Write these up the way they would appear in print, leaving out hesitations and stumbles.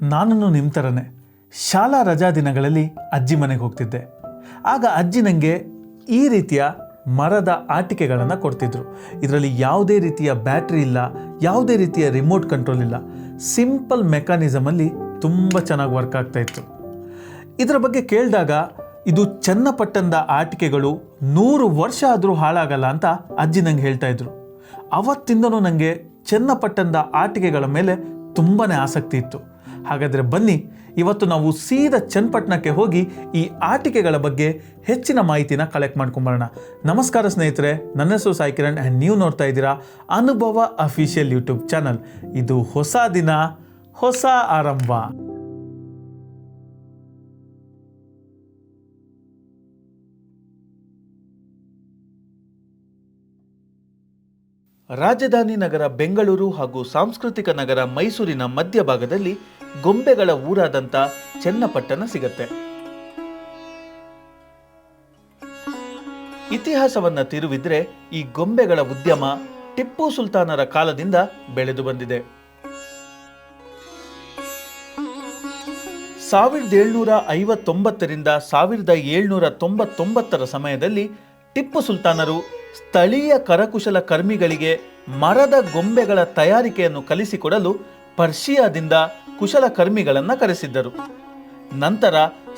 ನಾನು ನಿಮ್ಮ ಥರನೇ ಶಾಲಾ ರಜಾ ದಿನಗಳಲ್ಲಿ ಅಜ್ಜಿ ಮನೆಗೆ ಹೋಗ್ತಿದ್ದೆ. ಆಗ ಅಜ್ಜಿ ನನಗೆ ಈ ರೀತಿಯ ಮರದ ಆಟಿಕೆಗಳನ್ನು ಕೊಡ್ತಿದ್ರು. ಇದರಲ್ಲಿ ಯಾವುದೇ ರೀತಿಯ ಬ್ಯಾಟ್ರಿ ಇಲ್ಲ, ಯಾವುದೇ ರೀತಿಯ ರಿಮೋಟ್ ಕಂಟ್ರೋಲ್ ಇಲ್ಲ. ಸಿಂಪಲ್ ಮೆಕ್ಯಾನಿಸಮಲ್ಲಿ ತುಂಬ ಚೆನ್ನಾಗಿ ವರ್ಕ್ ಆಗ್ತಾಯಿತ್ತು. ಇದರ ಬಗ್ಗೆ ಕೇಳಿದಾಗ ಇದು ಚನ್ನಪಟ್ಟಣದ ಆಟಿಕೆಗಳು 100 ವರ್ಷ ಆದರೂ ಹಾಳಾಗಲ್ಲ ಅಂತ ಅಜ್ಜಿ ನಂಗೆ ಹೇಳ್ತಾಯಿದ್ರು. ಅವತ್ತಿಂದನೂ ನನಗೆ ಚನ್ನಪಟ್ಟಣದ ಆಟಿಕೆಗಳ ಮೇಲೆ ತುಂಬಾ ಆಸಕ್ತಿ ಇತ್ತು. ಹಾಗಾದರೆ ಬನ್ನಿ, ಇವತ್ತು ನಾವು ಸೀದಾ ಚನ್ನಪಟ್ಟಣಕ್ಕೆ ಹೋಗಿ ಈ ಆಟಿಕೆಗಳ ಬಗ್ಗೆ ಹೆಚ್ಚಿನ ಮಾಹಿತಿನ ಕಲೆಕ್ಟ್ ಮಾಡ್ಕೊಂಬರೋಣ. ನಮಸ್ಕಾರ ಸ್ನೇಹಿತರೆ, ನನ್ನ ಹೆಸರು ಸಾಯಿ ಕಿರಣ್ ಆ್ಯಂಡ್ ನೀವು ನೋಡ್ತಾ ಇದ್ದೀರಾ ಅನುಭವ ಅಫಿಷಿಯಲ್ ಯೂಟ್ಯೂಬ್ ಚಾನಲ್. ಇದು ಹೊಸ ದಿನ, ಹೊಸ ಆರಂಭ. ರಾಜಧಾನಿ ನಗರ ಬೆಂಗಳೂರು ಹಾಗೂ ಸಾಂಸ್ಕೃತಿಕ ನಗರ ಮೈಸೂರಿನ ಮಧ್ಯಭಾಗದಲ್ಲಿ ಗೊಂಬೆಗಳ ಊರಾದಂಥ ಚನ್ನಪಟ್ಟಣ ಸಿಗತ್ತೆ. ಇತಿಹಾಸವನ್ನ ತಿರುವಿದ್ರೆ ಈ ಗೊಂಬೆಗಳ ಉದ್ಯಮ ಟಿಪ್ಪು ಸುಲ್ತಾನರ ಕಾಲದಿಂದ ಬೆಳೆದು ಬಂದಿದೆ. 1759ರಿಂದ 1799ರ ಸಮಯದಲ್ಲಿ ಟಿಪ್ಪು ಸುಲ್ತಾನರು ಸ್ಥಳೀಯ ಕರಕುಶಲ ಕರ್ಮಿಗಳಿಗೆ ಮರದ ಗೊಂಬೆಗಳ ತಯಾರಿಕೆಯನ್ನು ಕಲಿಸಿಕೊಡಲು ಪರ್ಷಿಯಾದಿಂದ ಕುಶಲಕರ್ಮಿಗಳನ್ನು ಕರೆಸಿದ್ದರು. ನಂತರ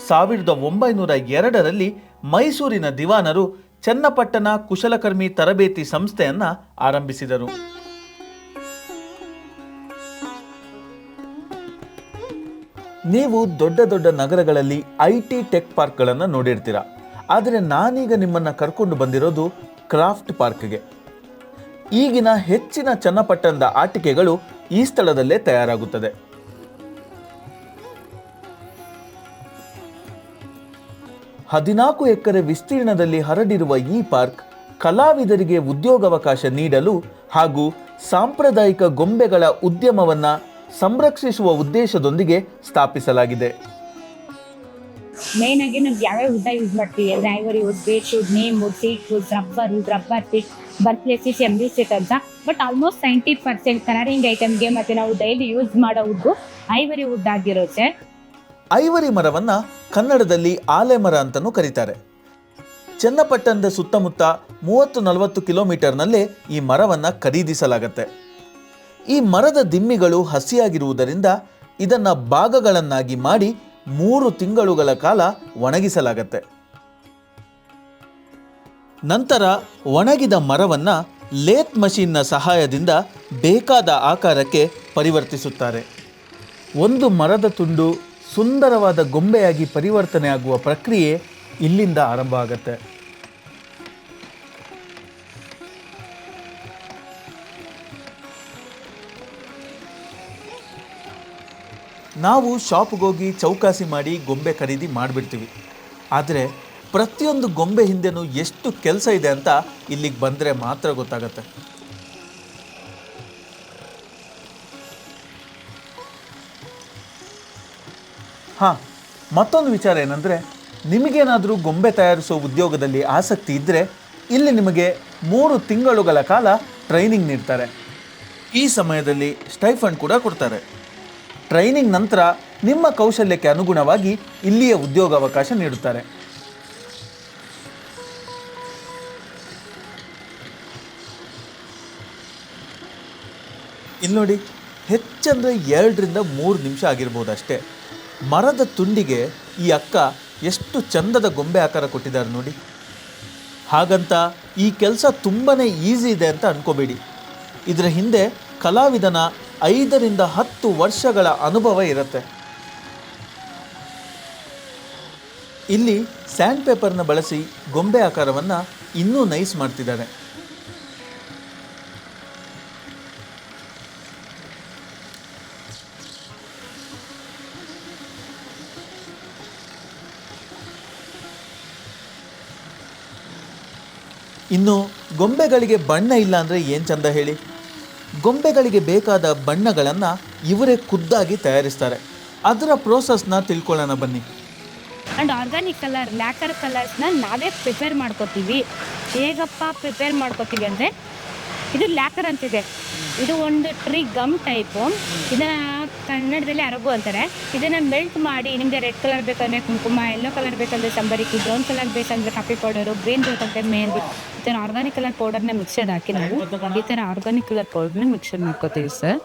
1902ರಲ್ಲಿ ಮೈಸೂರಿನ ದಿವಾನರು ಚನ್ನಪಟ್ಟಣ ಕುಶಲಕರ್ಮಿ ತರಬೇತಿ ಸಂಸ್ಥೆಯನ್ನು ಆರಂಭಿಸಿದರು. ನೀವು ದೊಡ್ಡ ದೊಡ್ಡ ನಗರಗಳಲ್ಲಿ IT ಟೆಕ್ ಪಾರ್ಕ್ಗಳನ್ನು ನೋಡಿರ್ತೀರ. ಆದರೆ ನಾನೀಗ ನಿಮ್ಮನ್ನು ಕರ್ಕೊಂಡು ಬಂದಿರೋದು ಕ್ರಾಫ್ಟ್ ಪಾರ್ಕ್ಗೆ. ಈಗಿನ ಹೆಚ್ಚಿನ ಚನ್ನಪಟ್ಟಣದ ಆಟಿಕೆಗಳು ಈ ಸ್ಥಳದಲ್ಲೇ ತಯಾರಾಗುತ್ತದೆ. ಹದಿನಾಲ್ಕು ಎಕರೆ ವಿಸ್ತೀರ್ಣದಲ್ಲಿ ಹರಡಿರುವ ಈ ಪಾರ್ಕ್ ಕಲಾವಿದರಿಗೆ ಉದ್ಯೋಗಾವಕಾಶ ನೀಡಲು ಹಾಗೂ ಸಾಂಪ್ರದಾಯಿಕ ಗೊಂಬೆಗಳ ಉದ್ಯಮವನ್ನ ಸಂರಕ್ಷಿಸುವ ಉದ್ದೇಶದೊಂದಿಗೆ ಸ್ಥಾಪಿಸಲಾಗಿದೆ. ಮೇನ್ ಆಗಿ ನಾವು ಯಾವ್ಯಾವ ವುಡ್ ಯೂಸ್ ಮಾಡ್ತೀವಿ ಅಂದ್ರೆ ivory wood, beatwood, neem wood, teak wood, rubber pick, ಬರ್ಕ್ಲೆಸಿಸ್, ಎಂಬ್ರಿಸಿಟ್ ಅಂತ. ಬಟ್ ಆಲ್ಮೋಸ್ಟ್ 90% ಕಲರಿಂಗ್ ಐಟಮ್ಗೆ ಮತ್ತೆ ನಾವು ಡೈಲಿ ಯೂಸ್ ಮಾಡೋ ವುಡ್ ಐವರಿ ವುಡ್ ಆಗಿರುತ್ತೆ. ಐವರಿ ಮರವನ್ನ ಕನ್ನಡದಲ್ಲಿ ಆಲೆ ಮರ ಅಂತಲೂ ಕರೀತಾರೆ. ಚನ್ನಪಟ್ಟಣದ ಸುತ್ತಮುತ್ತ 30-40 ಕಿಲೋಮೀಟರ್ನಲ್ಲೇ ಈ ಮರವನ್ನ ಖರೀದಿಸಲಾಗತ್ತೆ. ಈ ಮರದ ದಿಮ್ಮಿಗಳು ಹಸಿಯಾಗಿರುವುದರಿಂದ ಇದನ್ನ ಭಾಗಗಳನ್ನಾಗಿ ಮಾಡಿ 3 ತಿಂಗಳುಗಳ ಕಾಲ ಒಣಗಿಸಲಾಗತ್ತೆ. ನಂತರ ಒಣಗಿದ ಮರವನ್ನ ಲೇತ್ ಮಷೀನ್ನ ಸಹಾಯದಿಂದ ಬೇಕಾದ ಆಕಾರಕ್ಕೆ ಪರಿವರ್ತಿಸುತ್ತಾರೆ. ಒಂದು ಮರದ ತುಂಡು ಸುಂದರವಾದ ಗೊಂಬೆಯಾಗಿ ಪರಿವರ್ತನೆಯಾಗುವ ಪ್ರಕ್ರಿಯೆ ಇಲ್ಲಿಂದ ಆರಂಭ ಆಗುತ್ತೆ. ನಾವು ಶಾಪ್ಗೋಗಿ ಚೌಕಾಸಿ ಮಾಡಿ ಗೊಂಬೆ ಖರೀದಿ ಮಾಡಿಬಿಡ್ತೀವಿ. ಆದರೆ ಪ್ರತಿಯೊಂದು ಗೊಂಬೆ ಹಿಂದೆನೂ ಎಷ್ಟು ಕೆಲಸ ಇದೆ ಅಂತ ಇಲ್ಲಿಗೆ ಬಂದರೆ ಮಾತ್ರ ಗೊತ್ತಾಗತ್ತೆ. ಮತ್ತೊಂದು ವಿಚಾರ ಏನಂದರೆ, ನಿಮಗೇನಾದರೂ ಗೊಂಬೆ ತಯಾರಿಸೋ ಉದ್ಯೋಗದಲ್ಲಿ ಆಸಕ್ತಿ ಇದ್ದರೆ ಇಲ್ಲಿ ನಿಮಗೆ 3 ತಿಂಗಳುಗಳ ಕಾಲ ಟ್ರೈನಿಂಗ್ ನೀಡ್ತಾರೆ. ಈ ಸಮಯದಲ್ಲಿ ಸ್ಟೈಫಂಡ್ ಕೂಡ ಕೊಡ್ತಾರೆ. ಟ್ರೈನಿಂಗ್ ನಂತರ ನಿಮ್ಮ ಕೌಶಲ್ಯಕ್ಕೆ ಅನುಗುಣವಾಗಿ ಇಲ್ಲಿಯ ಉದ್ಯೋಗಾವಕಾಶ ನೀಡುತ್ತಾರೆ. ಇಲ್ಲಿ ನೋಡಿ, ಹೆಚ್ಚಂದರೆ 2ರಿಂದ 3 ನಿಮಿಷ ಆಗಿರ್ಬೋದಷ್ಟೇ. ಮರದ ತುಂಡಿಗೆ ಈ ಅಕ್ಕ ಎಷ್ಟು ಚಂದದ ಗೊಂಬೆ ಆಕಾರ ಕೊಟ್ಟಿದ್ದಾರೆ ನೋಡಿ. ಹಾಗಂತ ಈ ಕೆಲಸ ತುಂಬಾ ಈಸಿ ಇದೆ ಅಂತ ಅನ್ಕೋಬೇಡಿ. ಇದರ ಹಿಂದೆ ಕಲಾವಿದನ 5ರಿಂದ 10 ವರ್ಷಗಳ ಅನುಭವ ಇರುತ್ತೆ. ಇಲ್ಲಿ ಸ್ಯಾಂಡ್ ಪೇಪರ್ನ ಬಳಸಿ ಗೊಂಬೆ ಆಕಾರವನ್ನು ಇನ್ನೂ ನೈಸ್ ಮಾಡ್ತಿದ್ದಾರೆ. ಇನ್ನು ಗೊಂಬೆಗಳಿಗೆ ಬಣ್ಣ ಇಲ್ಲ ಅಂದರೆ ಏನು ಚಂದ ಹೇಳಿ. ಗೊಂಬೆಗಳಿಗೆ ಬೇಕಾದ ಬಣ್ಣಗಳನ್ನು ಇವರೇ ಖುದ್ದಾಗಿ ತಯಾರಿಸ್ತಾರೆ. ಅದರ ಪ್ರೋಸೆಸ್ನ ತಿಳ್ಕೊಳ್ಳೋಣ ಬನ್ನಿ. ಆ್ಯಂಡ್ ಆರ್ಗಾನಿಕ್ ಕಲರ್, ಲ್ಯಾಕರ್ ಕಲರ್ಸ್ನ ನಾವೇ ಪ್ರಿಪೇರ್ ಮಾಡ್ಕೋತೀವಿ. ಹೇಗಪ್ಪ ಪ್ರಿಪೇರ್ ಮಾಡ್ಕೋತೀವಿ ಅಂದರೆ, ಇದು ಲ್ಯಾಕರ್ ಅಂತಿದೆ. ಇದು ಒಂದು ಟ್ರೀ ಗಮ್ ಟೈಪು. ಇದನ್ನು ಕನ್ನಡದಲ್ಲಿ ಅರಗು ಅಂತಾರೆ. ಇದನ್ನು ಮೆಲ್ಟ್ ಮಾಡಿ ನಿಮಗೆ ರೆಡ್ ಕಲರ್ ಬೇಕಂದರೆ ಕುಂಕುಮ, ಯೆಲ್ಲೋ ಕಲರ್ ಬೇಕಂದರೆ ಸಂಬರಿಕಿ, ಬ್ರೌನ್ ಕಲರ್ ಬೇಕಂದರೆ ಕಾಫಿ ಪೌಡರು, ಗ್ರೀನ್ ಬೇಕಂದರೆ ಮೆಹಂದಿ, ಈ ಥರ ಆರ್ಗಾನಿಕ್ ಕಲರ್ ಪೌಡರ್ನ ಮಿಕ್ಸರ್ ಹಾಕಿ ನಾವು ಈ ಥರ ಆರ್ಗಾನಿಕ್ ಕಲರ್ ಪೌಡರ್ನ ಮಿಕ್ಸರ್ ಮಾಡ್ಕೋತೀವಿ ಸರ್.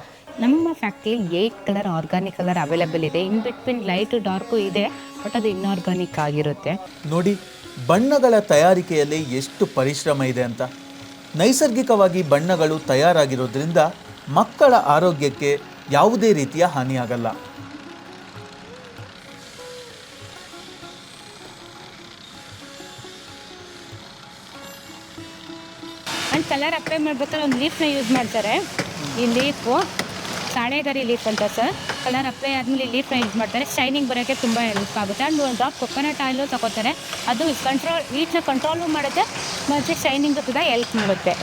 ನಮ್ಮ ಫ್ಯಾಕ್ಟ್ರಿಯಲ್ಲಿ 8 ಕಲರ್ ಆರ್ಗಾನಿಕ್ ಕಲರ್ ಅವೈಲೇಬಲ್ ಇದೆ. ಇನ್ ಬಿಟ್ವೀನ್ ಲೈಟು ಡಾರ್ಕು ಇದೆ, ಬಟ್ ಅದು ಇನ್ಆರ್ಗಾನಿಕ್ ಆಗಿರುತ್ತೆ. ನೋಡಿ, ಬಣ್ಣಗಳ ತಯಾರಿಕೆಯಲ್ಲಿ ಎಷ್ಟು ಪರಿಶ್ರಮ ಇದೆ ಅಂತ. ನೈಸರ್ಗಿಕವಾಗಿ ಬಣ್ಣಗಳು ತಯಾರಾಗಿರೋದ್ರಿಂದ ಮಕ್ಕಳ ಆರೋಗ್ಯಕ್ಕೆ ಯಾವುದೇ ರೀತಿಯ ಹಾನಿಯಾಗಲ್ಲ. ಆ್ಯಂಡ್ ಕಲರ್ ಅಪ್ಲೈ ಮಾಡ್ಬೇಕಾದ್ರೆ ಒಂದು ಲೀಫ್ನ ಯೂಸ್ ಮಾಡ್ತಾರೆ. ಈ ಲೀಫು ಸಾಣೆಗರಿ ಲೀಫ್ ಅಂತ ಸರ್. ಕಲರ್ ಅಪ್ಲೈ ಆದಮೇಲೆ ಈ ಲೀಫ್ನ ಯೂಸ್ ಮಾಡ್ತಾರೆ. ಶೈನಿಂಗ್ ಬರೋಕ್ಕೆ ತುಂಬ ಹೆಲ್ಪ್ ಆಗುತ್ತೆ. ಆ್ಯಂಡ್ ಒಂದು ಡ್ರಾಪ್ ಕೊಕೊನಟ್ ಆಯಿಲು ತಗೋತಾರೆ. ಅದು ಹೀಟ್ನ ಕಂಟ್ರೋಲು ಮಾಡುತ್ತೆ ಮತ್ತು ಶೈನಿಂಗು ಕೂಡ ಹೆಲ್ಪ್ ಮಾಡುತ್ತೆ.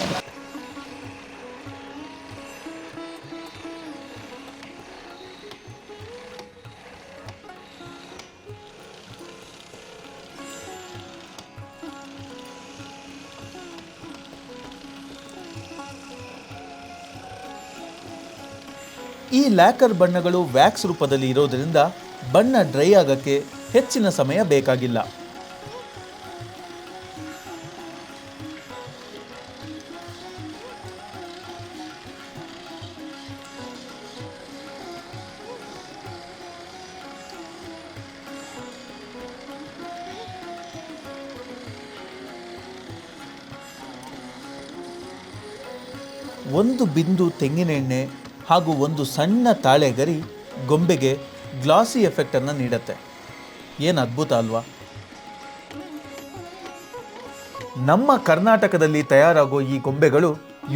ಈ ಲ್ಯಾಕರ್ ಬಣ್ಣಗಳು ವ್ಯಾಕ್ಸ್ ರೂಪದಲ್ಲಿ ಇರೋದರಿಂದ ಬಣ್ಣ ಡ್ರೈ ಆಗೋಕ್ಕೆ ಹೆಚ್ಚಿನ ಸಮಯ ಬೇಕಾಗಿಲ್ಲ. ಒಂದು ಬಿಂದು ತೆಂಗಿನ ಎಣ್ಣೆ ಹಾಗೂ ಒಂದು ಸಣ್ಣ ತಾಳೆಗರಿ ಗೊಂಬೆಗೆ ಗ್ಲಾಸಿ ಎಫೆಕ್ಟನ್ನು ನೀಡುತ್ತೆ. ಏನು ಅದ್ಭುತ ಅಲ್ವಾ? ನಮ್ಮ ಕರ್ನಾಟಕದಲ್ಲಿ ತಯಾರಾಗೋ ಈ ಗೊಂಬೆಗಳು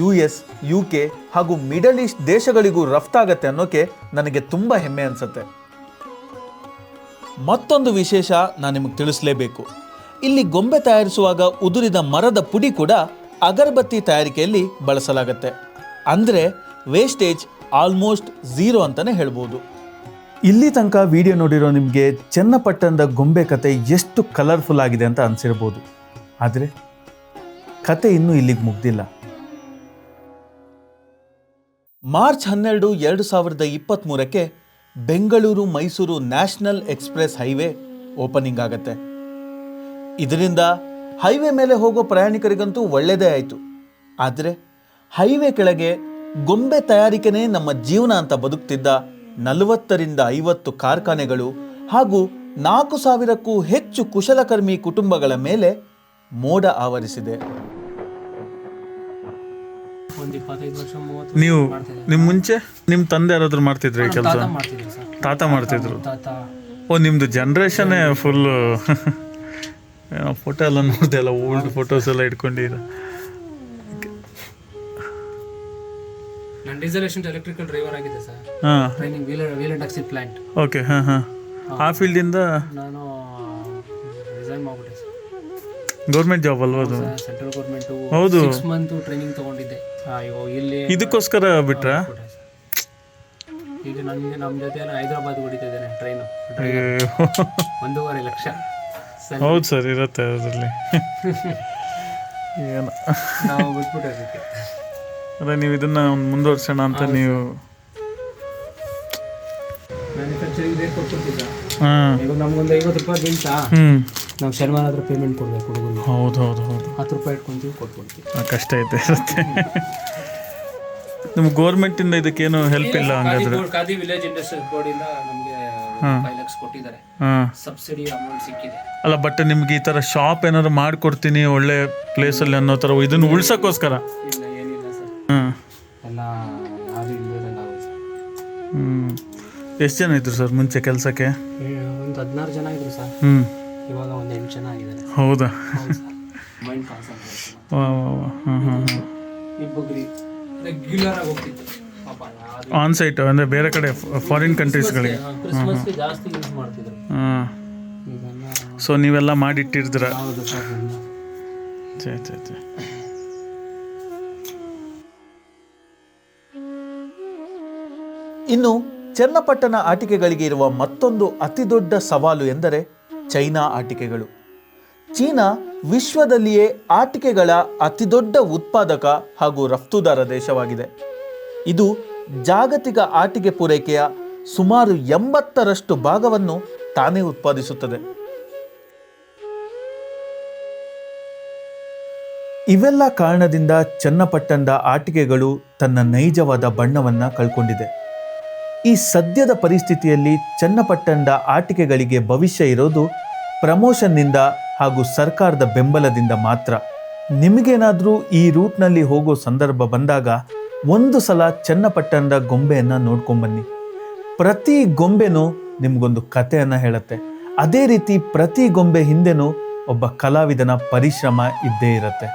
US, UK ಹಾಗೂ ಮಿಡಲ್ ಈಸ್ಟ್ ದೇಶಗಳಿಗೂ ರಫ್ತಾಗತ್ತೆ ಅನ್ನೋಕ್ಕೆ ನನಗೆ ತುಂಬ ಹೆಮ್ಮೆ ಅನಿಸುತ್ತೆ. ಮತ್ತೊಂದು ವಿಶೇಷ ನಾನು ನಿಮಗೆ ತಿಳಿಸಲೇಬೇಕು. ಇಲ್ಲಿ ಗೊಂಬೆ ತಯಾರಿಸುವಾಗ ಉದುರಿದ ಮರದ ಪುಡಿ ಕೂಡ ಅಗರಬತ್ತಿ ತಯಾರಿಕೆಯಲ್ಲಿ ಬಳಸಲಾಗುತ್ತೆ. ಅಂದರೆ ವೇಸ್ಟೇಜ್ ಆಲ್ಮೋಸ್ಟ್ 0 ಅಂತಲೇ ಹೇಳ್ಬೋದು. ಇಲ್ಲಿ ತನಕ ವಿಡಿಯೋ ನೋಡಿರೋ ನಿಮಗೆ ಚನ್ನಪಟ್ಟಣದ ಗೊಂಬೆ ಕತೆ ಎಷ್ಟು ಕಲರ್ಫುಲ್ ಆಗಿದೆ ಅಂತ ಅನಿಸಿರ್ಬೋದು. ಆದರೆ ಕತೆ ಇನ್ನೂ ಇಲ್ಲಿಗೆ ಮುಗ್ದಿಲ್ಲ. ಮಾರ್ಚ್ 12, 2023ಕ್ಕೆ Bengaluru Mysuru national express highway opening ಆಗುತ್ತೆ. ಇದರಿಂದ ಹೈವೇ ಮೇಲೆ ಹೋಗೋ ಪ್ರಯಾಣಿಕರಿಗಂತೂ ಒಳ್ಳೆಯದೇ ಆಯಿತು. ಆದರೆ ಹೈವೇ ಕೆಳಗೆ ಗೊಂಬೆ ತಯಾರಿಕೆನೇ ನಮ್ಮ ಜೀವನ ಅಂತ ಬದುಕ್ತಿದ್ದ 40ರಿಂದ 50 ಕಾರ್ಖಾನೆಗಳು ಹಾಗೂ 4,000ಕ್ಕೂ ಹೆಚ್ಚು ಕುಶಲಕರ್ಮಿ ಕುಟುಂಬಗಳ ಮೇಲೆ ಮೋಡ ಆವರಿಸಿದೆ. ನೀವು ನಿಮ್ಮ ಮುಂಚೆ ನಿಮ್ಮ ತಂದೆ ಯಾರಾದ್ರೂ ಮಾಡ್ತಿದ್ರು ಈ ಕೆಲಸ? ತಾತ ಮಾಡ್ತಿದ್ರು. ಓ, ನಿಮ್ದು ಜನ್ರೇಷನ್ನೇ ಫುಲ್ಲು ಫೋಟೋ ಎಲ್ಲ ನೋಡಿದೆ, ಎಲ್ಲ ಓಲ್ಡ್ ಫೋಟೋಸ್ ಎಲ್ಲ ಇಟ್ಕೊಂಡಿರ. ನಾನು ಡೀಸೆಲ್ ಎಲೆಕ್ಟ್ರಿಕಲ್ ಡ್ರೈವರ್ ಆಗಿದೆ sir. Training wheel and axle plant. Okay, ಆ ಫೀಲ್ಡಿಂದ ನಾನು ರಿಸೈನ್ ಮಾಡ್ಬಿಟ್ಟೆ ಸರ್. ಗೌರ್ಮೆಂಟ್ ಜಾಬ್ ಅಲ್ವಾ ಅದು? Central government. ಹೌದು. 6 ಮಂತ್ ಟ್ರೈನಿಂಗ್ ತಗೊಂಡಿದ್ದೆ. ಇಲ್ಲಿ ಇದಕ್ಕೋಸ್ಕರ ಬಿಟ್ರಾ? ಈಗ ನನಗೆ ನಮ್ಮ ಜೊತೆ ಹೈದರಾಬಾದ್ ಹೊಡಿತಾ ಇದ್ದೇನೆ ಟ್ರೈನು. 1.5 ಲಕ್ಷ. ಹೌದು ಸರ್, ಇರುತ್ತೆ ಅದರಲ್ಲಿ. ಏನು ನಾವು ಬಿಟ್ಬಿಟ್ಟೆ ಅದಕ್ಕೆ. ಅದೇ ನೀವು ಇದನ್ನ ಮುಂದುವರ್ಸೋಣ ಅಂತ ನೀವು ಮ್ಯಾನುಫ್ಯಾಕ್ಚರಿಂಗ್ ರೇಟ್ ಕೊಟ್ಬಿಟ್ಟಿದ್ದ. ಇವಾಗ ನಮ್ಗೊಂದು 50 ರೂಪಾಯಿ ಬೀಳ್ತಾ, ನಾವು ಶನಿವಾರ ಆದ್ರೆ ಪೇಮೆಂಟ್ ಕೊಡ್ಬೇಕು ಹುಡುಗರು. ಹೌದು 10 ರೂಪಾಯಿ ಇಟ್ಕೊಂತೀವಿ, ಕೊಟ್ಬಿಡ್ತೀವಿ. ಕಷ್ಟ ಐತೆ ಇರುತ್ತೆ. ನಿಮ್ಗೆ ಗೌರ್ಮೆಂಟಿಂದ ಇದಕ್ಕೇನು ಹೆಲ್ಪ್ ಇಲ್ಲ ಹಂಗಾದ್ರೆ? ಖಾದಿ ವಿಲೇಜ್ ಇಂಡಸ್ಟ್ರಿಯಲ್ ಬೋರ್ಡಿಂದ ನಮಗೆ 5 ಲಕ್ಷ ಕೊಟ್ಟಿದ್ದಾರೆ. ಸಬ್ಸಿಡಿ ಅಮೌಂಟ್ ಸಿಕ್ಕಿದೆ. ಅಲ್ಲ, ಬಟ್ ನಿಮ್ಗೆ ಈ ಥರ ಶಾಪ್ ಏನಾದ್ರು ಮಾಡಿಕೊಡ್ತೀನಿ ಒಳ್ಳೆ ಪ್ಲೇಸಲ್ಲಿ ಅನ್ನೋ ಥರ ಇದನ್ನು ಉಳ್ಸೋಕ್ಕೋಸ್ಕರ? ಇಲ್ಲ, ಏನಿಲ್ಲ ಸರ್. ಎಲ್ಲ ಯಾರು ಇಲ್ಲದಂಗೆ ಆಗುತ್ತೆ. ಎಷ್ಟು ಜನ ಇದ್ರು ಸರ್ ಮುಂಚೆ ಕೆಲಸಕ್ಕೆ? ಒಂದು 16 ಜನ ಇದ್ರು ಸರ್. ಇವಾಗ ಒಂದು 8 ಜನ ಆಗಿದ್ದಾರೆ. ಹೌದಾ? Mind concentration. ಇಬ್ಬರು ರೆಗ್ಯುಲರ್ ಆಗಿ ಹೋಗ್ತಿತ್ತು ಪಾಪ. ಆನ್ ಸೈಟ್ ಅಂದರೆ ಬೇರೆ ಕಡೆ ಫಾರಿನ್ ಕಂಟ್ರೀಸ್ಗಳಿಗೆ ಕ್ರಿಸ್ಮಸ್ಗೆ ಜಾಸ್ತಿ ಯೂಸ್ ಮಾಡ್ತಿದ್ರು. ಸೊ ನೀವೆಲ್ಲ ಮಾಡಿಟ್ಟಿರ್ತೀರ? ಹೌದು ಸರ್. ಇನ್ನು ಚನ್ನಪಟ್ಟಣ ಆಟಿಕೆಗಳಿಗೆ ಇರುವ ಮತ್ತೊಂದು ಅತಿದೊಡ್ಡ ಸವಾಲು ಎಂದರೆ ಚೈನಾ ಆಟಿಕೆಗಳು. ಚೀನಾ ವಿಶ್ವದಲ್ಲಿಯೇ ಆಟಿಕೆಗಳ ಅತಿದೊಡ್ಡ ಉತ್ಪಾದಕ ಹಾಗೂ ರಫ್ತುದಾರ ದೇಶವಾಗಿದೆ. ಇದು ಜಾಗತಿಕ ಆಟಿಕೆ ಪೂರೈಕೆಯ ಸುಮಾರು 80% ಭಾಗವನ್ನು ತಾನೇ ಉತ್ಪಾದಿಸುತ್ತದೆ. ಇವೆಲ್ಲ ಕಾರಣದಿಂದ ಚನ್ನಪಟ್ಟಣದ ಆಟಿಕೆಗಳು ತನ್ನ ನೈಜವಾದ ಬಣ್ಣವನ್ನು ಕಳ್ಕೊಂಡಿದೆ. ಈ ಸದ್ಯದ ಪರಿಸ್ಥಿತಿಯಲ್ಲಿ ಚನ್ನಪಟ್ಟಣದ ಆಟಿಕೆಗಳಿಗೆ ಭವಿಷ್ಯ ಇರೋದು ಪ್ರಮೋಷನ್ನಿಂದ ಹಾಗೂ ಸರ್ಕಾರದ ಬೆಂಬಲದಿಂದ ಮಾತ್ರ. ನಿಮಗೇನಾದರೂ ಈ ರೂಟ್ನಲ್ಲಿ ಹೋಗೋ ಸಂದರ್ಭ ಬಂದಾಗ ಒಂದು ಸಲ ಚನ್ನಪಟ್ಟಣದ ಗೊಂಬೆಯನ್ನು ನೋಡ್ಕೊಂಬನ್ನಿ. ಪ್ರತಿ ಗೊಂಬೆನೂ ನಿಮಗೊಂದು ಕಥೆಯನ್ನು ಹೇಳುತ್ತೆ. ಅದೇ ರೀತಿ ಪ್ರತಿ ಗೊಂಬೆ ಹಿಂದೆನೂ ಒಬ್ಬ ಕಲಾವಿದನ ಪರಿಶ್ರಮ ಇದ್ದೇ ಇರುತ್ತೆ.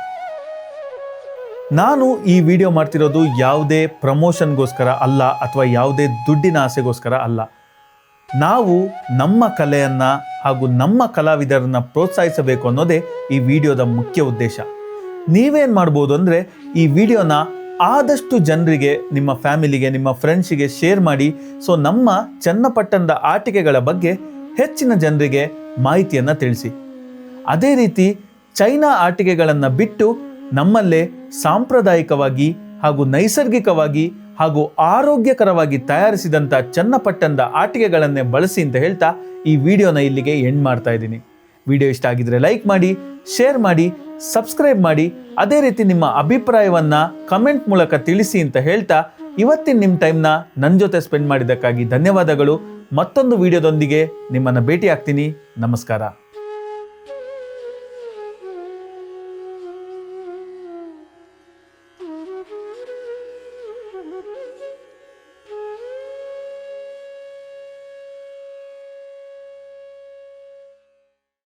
ನಾನು ಈ ವಿಡಿಯೋ ಮಾಡ್ತಿರೋದು ಯಾವುದೇ ಪ್ರಮೋಷನ್ಗೋಸ್ಕರ ಅಲ್ಲ ಅಥವಾ ಯಾವುದೇ ದುಡ್ಡಿನ ಆಸೆಗೋಸ್ಕರ ಅಲ್ಲ. ನಾವು ನಮ್ಮ ಕಲೆಯನ್ನು ಹಾಗೂ ನಮ್ಮ ಕಲಾವಿದರನ್ನು ಪ್ರೋತ್ಸಾಹಿಸಬೇಕು ಅನ್ನೋದೇ ಈ ವಿಡಿಯೋದ ಮುಖ್ಯ ಉದ್ದೇಶ. ನೀವೇನು ಮಾಡ್ಬೋದು ಅಂದರೆ ಈ ವಿಡಿಯೋನ ಆದಷ್ಟು ಜನರಿಗೆ, ನಿಮ್ಮ ಫ್ಯಾಮಿಲಿಗೆ, ನಿಮ್ಮ ಫ್ರೆಂಡ್ಸಿಗೆ ಶೇರ್ ಮಾಡಿ. ಸೊ ನಮ್ಮ ಚನ್ನಪಟ್ಟಣದ ಆಟಿಕೆಗಳ ಬಗ್ಗೆ ಹೆಚ್ಚಿನ ಜನರಿಗೆ ಮಾಹಿತಿಯನ್ನು ತಿಳಿಸಿ. ಅದೇ ರೀತಿ ಚೈನಾ ಆಟಿಕೆಗಳನ್ನು ಬಿಟ್ಟು ನಮ್ಮಲ್ಲೇ ಸಾಂಪ್ರದಾಯಿಕವಾಗಿ ಹಾಗೂ ನೈಸರ್ಗಿಕವಾಗಿ ಹಾಗೂ ಆರೋಗ್ಯಕರವಾಗಿ ತಯಾರಿಸಿದಂಥ ಚನ್ನಪಟ್ಟಣದ ಆಟಿಕೆಗಳನ್ನೇ ಬಳಸಿ ಅಂತ ಹೇಳ್ತಾ ಈ ವಿಡಿಯೋನ ಇಲ್ಲಿಗೆ ಎಂಡ್ ಮಾಡ್ತಾ ಇದ್ದೀನಿ. ವಿಡಿಯೋ ಇಷ್ಟ ಆಗಿದ್ರೆ ಲೈಕ್ ಮಾಡಿ, ಶೇರ್ ಮಾಡಿ, ಸಬ್ಸ್ಕ್ರೈಬ್ ಮಾಡಿ. ಅದೇ ರೀತಿ ನಿಮ್ಮ ಅಭಿಪ್ರಾಯವನ್ನು ಕಮೆಂಟ್ ಮೂಲಕ ತಿಳಿಸಿ ಅಂತ ಹೇಳ್ತಾ ಇವತ್ತಿನ ನಿಮ್ಮ ಟೈಮ್ನ ನನ್ನ ಜೊತೆ ಸ್ಪೆಂಡ್ ಮಾಡಿದ್ದಕ್ಕಾಗಿ ಧನ್ಯವಾದಗಳು. ಮತ್ತೊಂದು ವಿಡಿಯೋದೊಂದಿಗೆ ನಿಮ್ಮನ್ನು ಭೇಟಿ ಆಗ್ತೀನಿ. ನಮಸ್ಕಾರ.